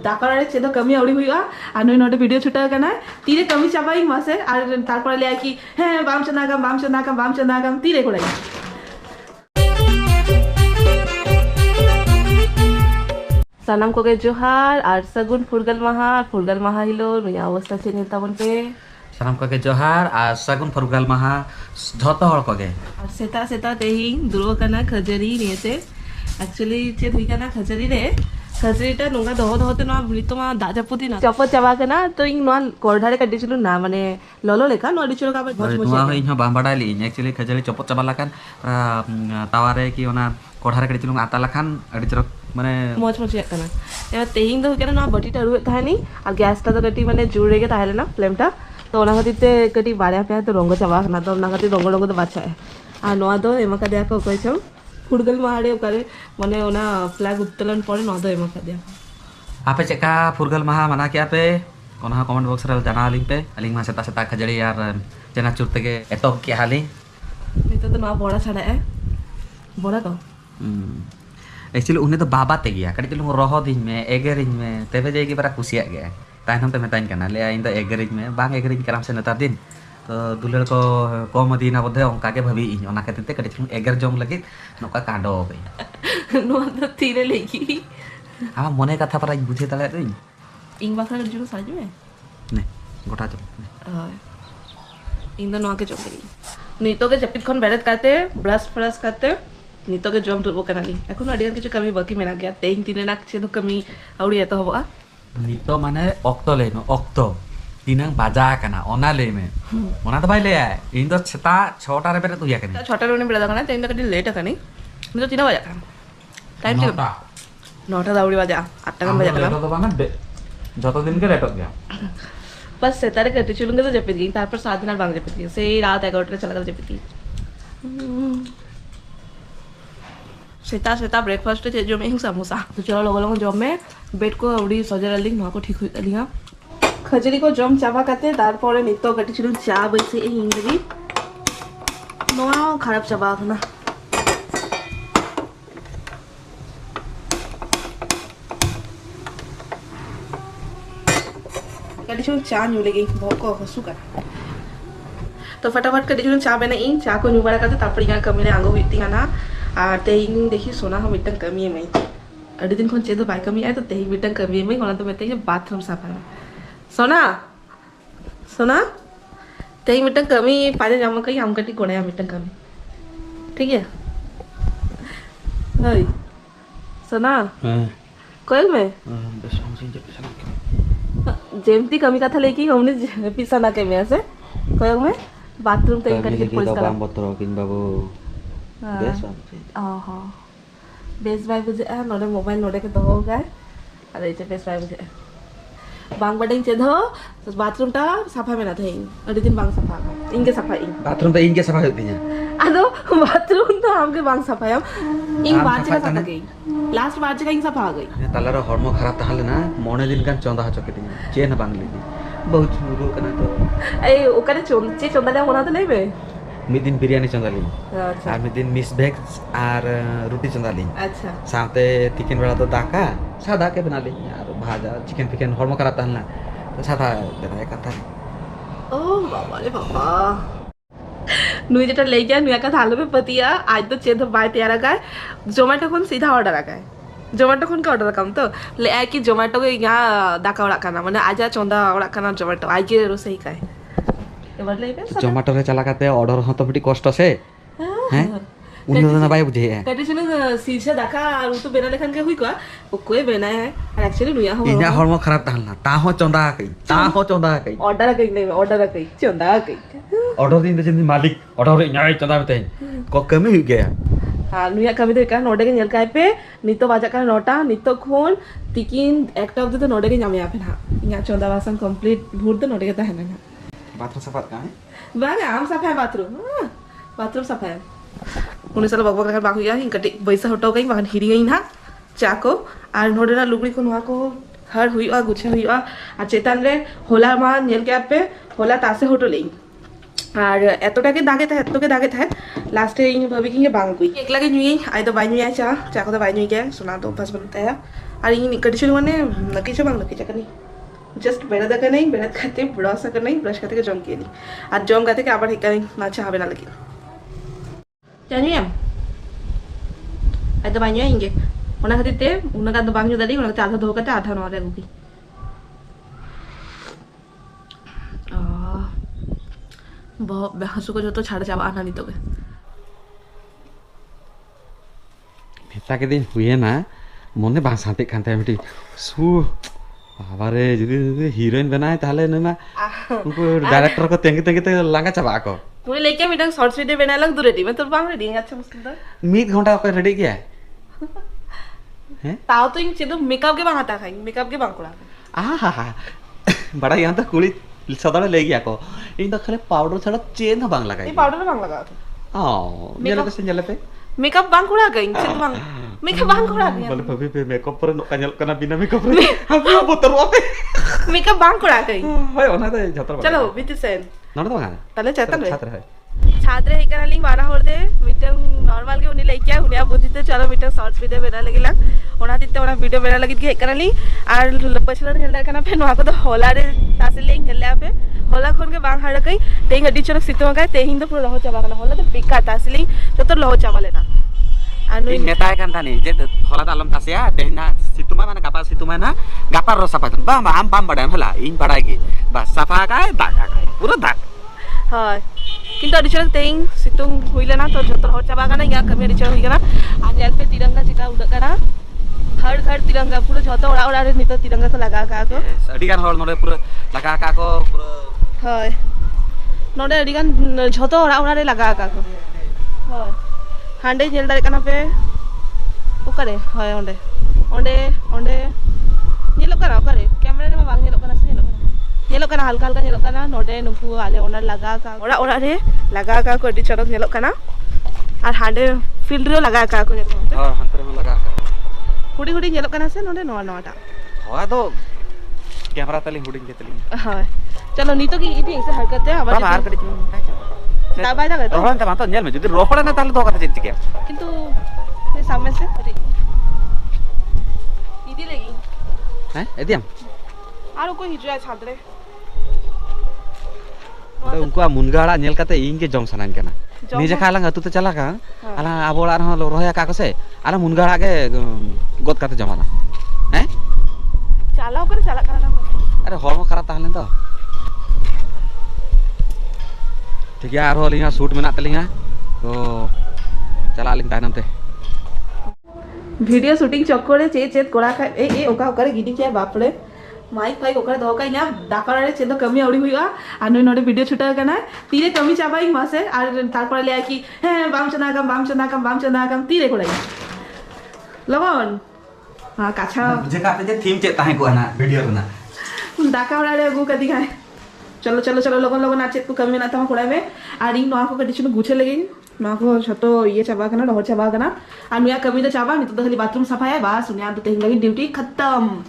दाका चेद कमी आउड़ी हुआ और नुई नोटे वीडियो छुटा करना तीरे कमी चाबाई मासे और तारपर ले कि हाँ बाम चंदागम तीरे को सानाम को जोहार और सगुन फुरगल माहा हिलो नुया अवस्था चे नेता बन पे सानाम को जोहार और सगुन फुरगल माहा झोतो हर को और सेता सेता तेहिं दुरो कना खजरी नियते एक्चुअली चेद हुई कना खजरी रे खजरीटा नोंगा दहो दहोते नोआ नितोमा दा जापुती ना चपत चाबा कना तो इन नोआ कोरधारे कड्डी चलु ना माने ललो लेका नोआ डिचलो का बहुत नोआ होई ह बाम बाडाली एक्चुअली खजरी चपत चाबा लाकान तावारे कि ओना कोरधारे कड्डी चलु आता लाखान अडी चरक माने मोच कना एबा तेहिं दो केना नोआ बटीटा रुए थानी और गैसटा तो कटी माने जुड़े गे ताहले ना फ्लेमटा तो ओना खातिरते कटी बारे पे तो रंग चाबा ना तो ओना खातिर रंग तो बाचा है आ नोआ दो एमा का दिया को कइछो फुरगल माहाड़े ओकारे माने ओना फ्लैग उत्तोलन पड़े नोआ दो एमा का दिया आपे चेका फुरगल माहा मना क्या पे ओना कमेंट बॉक्स रे जाना लिंक पे अलिंग मा सेता सेता खजड़ी यार चना चुर तेगे एतो के हाली नितो तो नोआ बड़ा छाड़ा है बड़ा तो एक्चुअली उन्हें तो बाबा ते गया कड़ी चलो रहो दिन में एगरिंग में तेबे जाएगी बड़ा खुशिया गया ताइनम ते मेताइन कना ले इन तो एगरिंग में बांग एगरिंग कराम से नेता दिन तो दुलर को कम दीना बोधे उनका के भाभी इन ओना खातिर ते कड़ी चलो एगर जम लगी नोका कांडो गई नोआ तो तीरे लेगी आमा मने कथा पर बुझे तले तो इंग बाखा जुनो साजु में ने गोटा जम हां इन द नोआ के जम गई नीतो के जपित खन बेरत करते ब्रश करते नीतो के जम दुरबो कनाली এখন আডিয়ার কিছু কমি বাকি মেনা গিয়া তেইন তিনে না কিছু কমি আউড়ি এত হবো नीतो माने ऑक्टो लेनो ऑक्टो तीनंग बाजा कना ओना ले में ओना तो भाई ले आए इन तो छता छोटा रे पे तू या कनी छोटा रोने बेला दगना तेन कटी लेट कनी मैं तो 3 बजे का टाइम टेबल 9টা দাউড়ি বাজে 8টা গান বাজে তো বানা যত দিন के लेट हो गया बस সেতারে কটি চলুঙ্গে তো জেপে গই তারপর 7 দিন আর বাং জেপে গই সেই রাত 11টা চলা গেল জেপে গই सेता ब्रेकफास्ट थे जो में समोसा तो चलो लोगों जॉब में बेड को उड़ी सजा डाली वहाँ को ठीक हुई लिया खजरी को जम चाबा करते तारपरे नित्य कटी चलू चा बैसे इंग्री नोआ खराब चाबा ना कटी चलू चा न्यू लगी बहुत को हसू का तो फटाफट कटी चलू चा बना इन चा को न्यू बड़ा करते तारपर यहाँ कमी आगो हुई ना और तेहिंग देखी सोना हम मिटन कमी है मैं अड़ी दिन खन चेदो बाय कमी आए तो तेहिंग मिटन कमी है मैं ओना तो मेते बाथरूम साफ है सोना तेहिंग मिटन कमी पाजे जाम कई हम कटी कोने मिटन कमी ठीक है हाय सोना कोयल में जेमती कमी कथा लेकी हमने पिसा ना के में से कोयल में बाथरूम तेहिंग कटी परिष्कार बतरो किन बाबू बेस बाय बुझे नोडे मोबाइल नोडे के दहो गाय अरे इचे बेस बाय बुझे बांग बडिंग चे दहो तो बाथरूम टा सफा में ना थे अडी दिन बांग सफा इनके सफा इन बाथरूम तो इनके सफा होती है अदो बाथरूम तो हमके बांग सफा हम इन बार जगह सफा गई लास्ट बार जगह इन सफा आ गई तालार हर्मो खराब ताहले ना मोने दिन कान चंदा ह चकेती चेन बांग लेनी बहुत मुरो कना तो ए ओकरे चंदा ले होना तो नहीं बे मिद दिन बिरयानी चंदाली अच्छा और मिद दिन मिस भेग और रोटी चंदाली अच्छा साथे तिकिन बेला तो दाका सादा के बना ली और भाजा चिकन फिकन हर्मो खराब ताहले तो सादा देना कथा ओ बाबा रे बाबा नुई जेटा ले गया नुया का थालो में पतिया आज तो चेद बाय तैयार का जोमेटो कोन सीधा ऑर्डर का जोमेटो कोन का ऑर्डर कम तो ले आए कि जोमेटो के यहाँ दाका ओड़ा खाना माने आजा चंदा ओड़ा खाना जोमेटो आज के रोसई का है जोमेटो रे चला करते ऑर्डर हो तो बड़ी कष्ट से हैं उन्होंने ना भाई बुझे है कटी चलो शीशे दाका और तो बेना लेखन के हुई का वो कोई बेना है और एक्चुअली नुया हो इना हर्मो खराब ताहला ता हो चंदा कई ऑर्डर कई नहीं ऑर्डर कई चंदा कई ऑर्डर दिन दिन मालिक ऑर्डर न्याय चंदा बते को कमी हो गया हां नुया कमी तो का नोडे के नेल काय पे नितो बाजा का नोटा नितो खून तिकिन एक ऑफ द नोडे के नाम यहाँ पे ना यहाँ चंदा वासन कंप्लीट भूर तो नोडे के ता है ना बाथरूम सफा का है बागे आम सफा है बाथरूम सफा है उन्हें साल बकबक लगा बाकी गया कटी बैसा हटो गई बाहर हिरी गई ना चाको और नोडे ना लुगड़ी को नुआ को हर हुई और गुच्छा हुई और चेतन रे होला मा नेल कैप पे होला तासे हटो लेई और एतटाके दागे था लास्टे इन भाभी कि बांग कुई एक लगे नुई आई तो बाई नुई चा को तो बाई नुई गया सुना तो बस बनता है और इन कटिशन माने लकी से बांग लकी चकनी जस्ट बेड़ा का नहीं बेड़ा खाते ब्रश का नहीं ब्रश खाते जम के नहीं और जम खाते के आबार हिका ना चाहबे ना लगी जानिए आज तो बाño इंगे ओना खातिर ते उना का तो बांग दादी ओना आधा धो करते आधा नवा दे गुकी बहुत बेहसु को जो तो छाड़ चाबा आना नहीं तो नेता के दिन हुए ना मने बांग शांति खानते मिटी सु बाबारे जुदी हीरोइन बनाए ताले नमा उनको डायरेक्टर को तेंगे तेंगे ते लांगा चाबा को मुझे लेके मीटिंग शॉर्ट्स वीडियो बना लग दू रेडी मैं तो बांग रेडी अच्छा मुश्किल था 1 घंटा को रेडी किया है ताऊ तो इन चीजों मेकअप के बांग आता खाई मेकअप के बांग कोड़ा आहा बड़ा यहाँ तो कुली सदा ले गया को इन तो खाली पाउडर छड़ा चेन बांग लगाई ये पाउडर बांग लगा था मेरे को संजले पे मेकअप बांग कोड़ा गई से तो बांग मेकअप बांग कोड़ा गई बोले भाभी पे मेकअप पर नो काजल करना बिना मेकअप रे अब बोतर वापे मेकअप बांग कोड़ा गई होय ओना तो छतर चलो बीती सेन नड़ तो हां तले छतर छात्र है छात्र हे करा लिंग बारा होते मीटिंग नॉर्मल के उनी लेके उनिया बुद्धिते चलो मीटिंग शॉर्ट्स वीडियो बना लगिला ओना दिते ओना वीडियो बना लगी के करा ली आर पछला हेलदा कना पे नवा को तो होला रे तासे लेंग हेलया पे होला खोन के बांग हाड़ कई तेंग अडी चरक सितो गाय तेहिं तो पूरा रहो चाबा कना होला तो बेका तासे लेंग तो रहो चाबा लेना anu neta kan tani je hola dalam tasya tehna situma mana kapal situma na gapar ro sapa ba am pam badam hala in badai gi ba safa kai daga kai pura dag হয় কিন্তু अडी चरक Teng सितुंग हुइले ना तो जतो रहो चाबा कना या कमी अडी चरक हुइ कना आज यार पे तिरंगा चिका उड़ कना हर घर तिरंगा पूरा जतो ओड़ा ओड़ा रे नितो तिरंगा को लगा का को अडी kan hol node pura laga ka ko pura হয় नोडे अडी kan जतो ओड़ा ओड़ा रे लगा का को হয় हांडे जेल दारे कना पे ओकरे হয় ओंडे ओंडे ओंडे येलो करा ओकरे कैमरा रे बांग येलो कना से येलो कना हल्का हल्का येलो कना नोडे नुकु आले ओना लगा का ओड़ा ओड़ा रे लगा का को अडी चरक येलो कना और हांडे फील्ड रे लगा का को येलो हां हंतरे में लगा का हुडी हुडी येलो कना से नोडे नवा नवाटा होआ तो कैमरा तली हुडिंग के तली हां चलो नीतो की इति ऐसे हरकत है बाबा आर कड़ी दाबाय दाबाय तो रोहन तमा तो नेल में जदी रोहड़ा ना ताले तो कथा चित के किंतु से सामने से अरे इदी लगी हैं एदियम आरो कोई हिजुआ छादरे तो उनको मुनगाड़ा नेल काते इंगे जम सनान केना निजे खाला अतु तो चला का आला आबोला रह रोया का कसे आला मुनगाड़ा के गोद काते जमाना हैं चालाओ कर चला करा अरे हॉर्मोन खराब ताहले तो ठीक है आरो लिंगा शूट मेना तलिंगा तो चला लिंग तायनम ते वीडियो शूटिंग चक्करे चे चेत कोड़ा का ए ओका ओकरे गिडी के बाप रे माइक फाइक ओकरे दो का या दाकरा रे चेदो कमी आवड़ी हुइआ आ नोय नोडे वीडियो छुटा कना तीरे कमी चाबाई मासे आर तारपर ले कि हे बाम चंदा कम तीरे कोड़ाई लगन हां काछा जे काते जे थीम चे ताहे को ना वीडियो ना दाकरा रे गु कदी खाए चलो चलो चलो लोगन लोगन आचे को कमी ना तमा कोड़ा में आर इन नवा को कटिशन गुछे लगे नवा को छतो ये चाबा कना डहर चाबा कना आ नुया कमी तो चाबा नितो खाली बाथरूम सफाया बस नुया तो तेहिं लगी ड्यूटी खत्म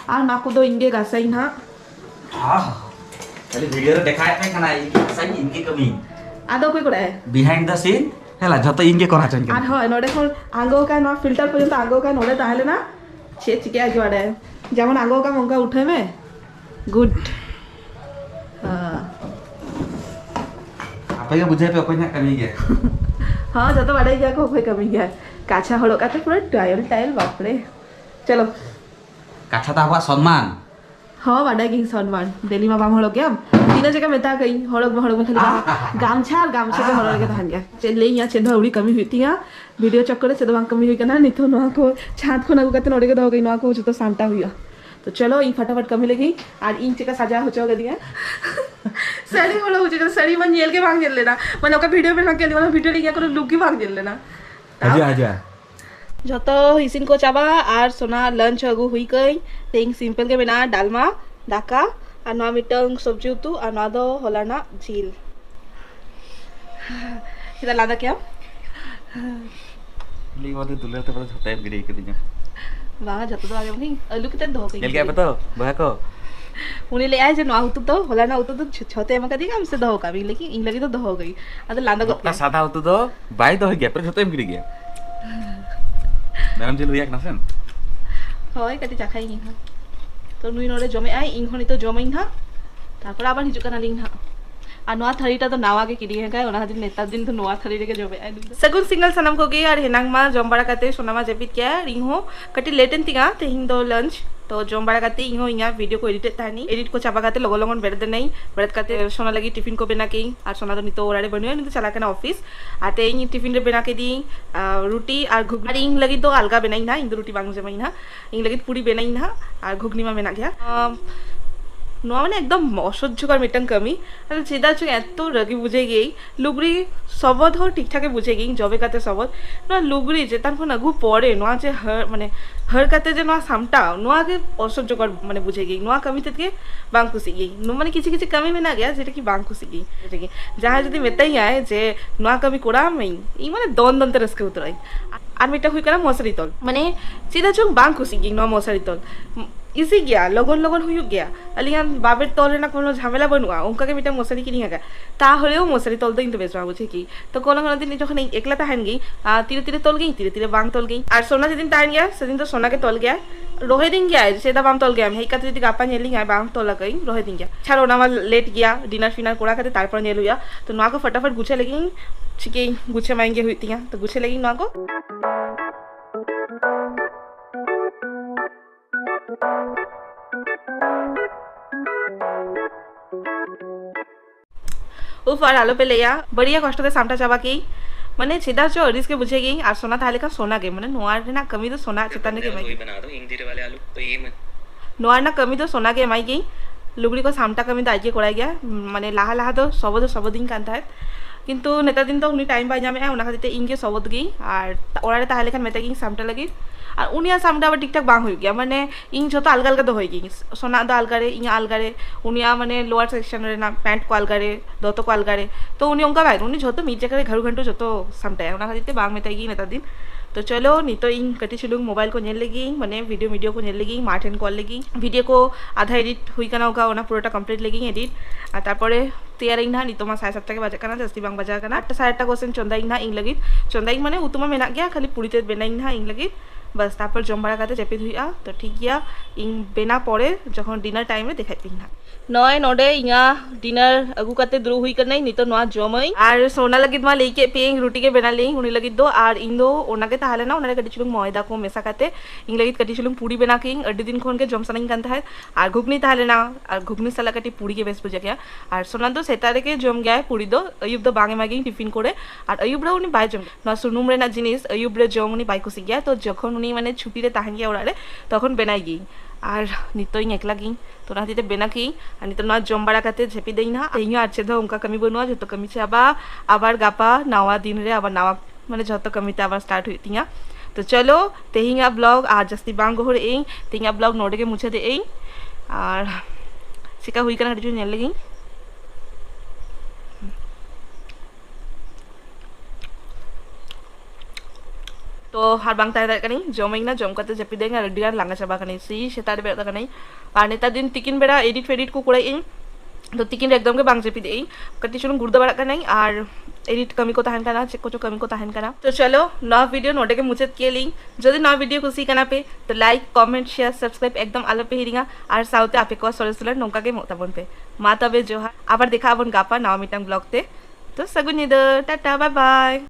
आ ना को दो इंगे गासाई ना हां खाली वीडियो रे देखाय पे खाना सही इनके कमी आदो कोई कोड़ा है बिहाइंड द सीन हेला जतो इनके करा चन आर हो नोडे कोन आंगो का ना फिल्टर पर्यंत आंगो का नोडे ताहले ना छे चिके आगे वाडे जेमन आंगो का मंका उठे में गुड apa ya बुझे पे कोई ना कमी गया हाँ जतो बड़े गया को कोई कमी गया काछा हड़ो का तो पूरा टाइल बाप रे चलो काछा ता हुआ सम्मान हाँ बड़ा की सम्मान दिल्ली में बाम हड़ो क्या तीन जगह में ता गई हड़ो में खाली गामछा और गामछे पे हड़ो के तहन गया चले यहाँ चेंद उड़ी कमी हुई थी यहाँ वीडियो चक्कर से तो कमी हुई ना नहीं तो नवा को छात को नगु कते नोड़े के दो गई नवा को तो सांता हुआ तो चलो इन फटाफट कमी लगी और इन चेका सजा हो चोगा दिया साड़ी बोलो हो चेका साड़ी मन येल के भाग जेल लेना मन ओका वीडियो में भाग के वाला वीडियो लिया करो लुक की भाग जेल लेना आजा जतो हिसिन को चाबा आर सोना लंच अगु हुई गई तेंग सिंपल के बिना डालमा दाका और नवा मिटंग सब्जी उतु और नवा दो होलाना झील किदा लादा क्या ली वादे दुले तो बड़ा छोटा है गिरी के दिन वाह जतो तो आगे नहीं आलू कितने दो गई ले क्या पता बहा को उन्हें ले आए जो नवा उतु तो होलाना उतु तो छोटे में कदी हम से दो का भी लेकिन इन लगी तो दो हो गई अद लादा को ना सादा उतु तो बाई तो हो गया पर छोटे में गिरी गया मैडम जी रिएक्ट ना सेन ᱦᱳᱭ ᱠᱟᱹᱴᱤᱡ ᱪᱟᱠᱷᱟᱭᱤᱧ ᱦᱟᱸᱜ ᱛᱚ ᱱᱩᱭ ᱱᱚᱰᱮ ᱡᱚᱢᱮᱜᱼᱟᱭ ᱤᱧ ᱦᱚᱸ ᱱᱤᱛᱚᱜ ᱡᱚᱢᱟᱹᱧ ᱦᱟᱸᱜ ᱛᱟᱨᱯᱚᱨ ᱟᱵᱟᱨ ᱦᱤᱡᱩᱜ ᱠᱟᱱᱟᱞᱤᱧ ᱦᱟᱸᱜ আর নোয়া থারিটা তো নাওয়া গে কিনি হেগায় ওনা হাদিন নেতার দিন তো নোয়া থারি রেগে জবে আই সগুন সিঙ্গেল সানাম কো গে আর হেনাং মা জম বাড়া কাতে সোনামা জেপিত কে রিং হো কটি লেটেন তিগা তেহিং দো লঞ্চ तो जम बड़ा करते इन इं वीडियो को एडिट था एडिट को चापा करते लगो लगन बेड़ते नहीं बेड़त करते सोना लगी टिफिन को बना के और सोना तो नितो ओरारे बनियो नहीं तो चला के ना ऑफिस आते इन टिफिन रे बना के दी रोटी और घुगनी और इन लगी तो अलगा बनाई ना इन रोटी बांग जमाई ना इन लगी पूरी बनाई ना और घुगनी में बना गया নোয়া মানে একদম অসহ্যকর মিটাং কামি আর চেদা চুং এত রাগি বুঝে গেই লুগড়ি সবদ হো ঠিকঠাকে বুঝে গেই জবে কাতে সবদ নোয়া লুগড়ি যে তার কোন আগু পড়ে নোয়া যে মানে হর কাতে যে নোয়া সামটা নোয়াকে অসহ্যকর মানে বুঝে গেই নোয়া কামি থেকে বাং খুশি গেই মানে কিছু কিছু কামি মেনা গেয়া যেটা কি বাং খুশি গেই যেটা কি যাহা যদি মেতাই আয় যে নোয়া কামি কোড়ামই ই মানে দন দন্তে রসকে উতরাই আর মিটা হুই করা মশারি তল মানে চেদা চুং বাং খুশি গেই নোয়া মশারি তল इजी गया लगन लगन हुई गया अलियान बाबेर तले ना कोनो झमेला बनुआ उनका के मिटा मशारी किनी हेगा ताहलेও मशारी तल दिन तो बेस बुझे की तो कोनो कोनो दिन যখন একলা তাহান গই तीरे तीरे तल गई तीरे तीरे बांग तल गई और सोना जेदिन ताहान गया सेदिन तो सोना के तल गया रोहे दिन गया सेदा बाम तल गया हेई काते गापा नेली गया बांग तल गई रोहे दिन गया छाड़ो ना लेट गया डिनर फिनर कोड़ा खाते तारपर नेल हुआ तो नोआ को फटाफट गुछे लगी छिके गुछे मांगे हुई तिया तो गुछे लगी नोआ को उफ और आलो पे लिया बढ़िया कष्ट सामटा चाबा की माने छेदा चो अरिस के बुझे गई और सोना थाले का सोना के माने नोआर ना कमी तो सोना चेतन के माई बना दो इंग जीरे वाले आलू तो ये मैं नोआर ना कमी तो सोना के माई गई लुगड़ी को सामटा कमी तो आज कोड़ा गया माने लाहा लाहा तो सब दिन कांता है किंतु नेता दिन तो उन्हीं टाइम पाई जामे उना खातिर इनके सबद गई और ओरारे ताहले खान मेता गई सामटा लगी और उनिया सामटा आबार ठीकठाक बांग हो गया माने इन जो तो अलगा अलगा तो हो गई सोना दो अलगारे इन अलगारे उनिया माने लोअर सेक्शन रे ना पैंट को अलगारे दोतो को अलगारे तो उन्हीं उनका भाई उन्हीं जो तो मीट जगह घर घंटो जो तो सामटा उना खातिर बांग मेता गई नेता दिन तो चलो नहीं तो इन कटी चलूंग मोबाइल को नेल लगी मैंने वीडियो को नेल लगी मार्टेन कॉल लगी वीडियो को आधा एडिट हुई करना होगा ओना पूरा कम्प्लीट लगी एडिट और तारपरे तैयारी ना नहीं तो मैं 7:30 के बजे करना जस्ती बांग बजा करना 8 8:30 क्वेश्चन चंदाई ना इन लगी चंदाई माने उतमा मेना गया खाली पूरी ते बेनाई ना इन लगी बस तापर जम बड़ा करते चेपित हुई तो ठीक गया इन बेना पड़े जखन डिनर टाइम रे देखाई ना नय नोडे इया डिनर अगु करते द्रु हुई करना नहीं तो नोआ जमई और सोना लगी मा लेके पेंग रोटी के बना लेई उनी लगी दो और इन दो ओना के ताहले ना ओना कटी चुलुंग मैदा को मेसा करते इन लगी कटी चुलुंग पूरी बना के अड्डी दिन खोन के जम सनाई कांता है और घुगनी ताहले ना और घुगनी साला कटी पूरी के बेस बुझे गया और सोना तो सेतारे के जम गया पूरी दो अयुब दो बांगे मागे टिफिन करे और अयुब रा उनी बाय जम ना सुनुम रे ना जिनिस अयुब रे जम उनी बाय को गया तो जखन उनी माने छुटी रे ताहान गया ओरारे तखन बेनाई गई और नितोई एकला गई तो ना तीते बेना की और नितो ना जम बड़ा करते झेपी देई ना इयो आछे दो उनका कमी बनुआ जो तो कमी से आबार गापा नावा दिन रे आबार नावा माने जतो कमीते आबार स्टार्ट हुई तिया तो चलो तेहिंगा ब्लॉग आज जस्ती बांग गोहर एई तेहिंगा ब्लॉग नोडे के मुछे दे एई और सिका हुई करना जो नेल लगी तो हर बांग ताय कनी जमई ना जम करते जपी देंगे रेडी गान लांगा चाबा कनी सी सेतार बेड़ा कनी और नेता दिन तिकिन बेड़ा एडिट फेडिट को कोड़ाई तो तिकिन एकदम के बांग जपी देई कटी चुन गुर्दा बड़ा कनी और एडिट कमी को ताहन कना चेक को कमी को ताहन कना तो चलो नवा वीडियो नोटे के मुझे के लिंक जदि नवा वीडियो खुशी कना पे तो लाइक कमेंट शेयर सब्सक्राइब एकदम आलो पे हिरिंगा और साउते आपे को सरेसुलर नोका के मोताबन पे मा तबे जोहार आबार देखा बन गापा नवा मिटांग ब्लॉग ते तो सगुन टाटा बाय बाय।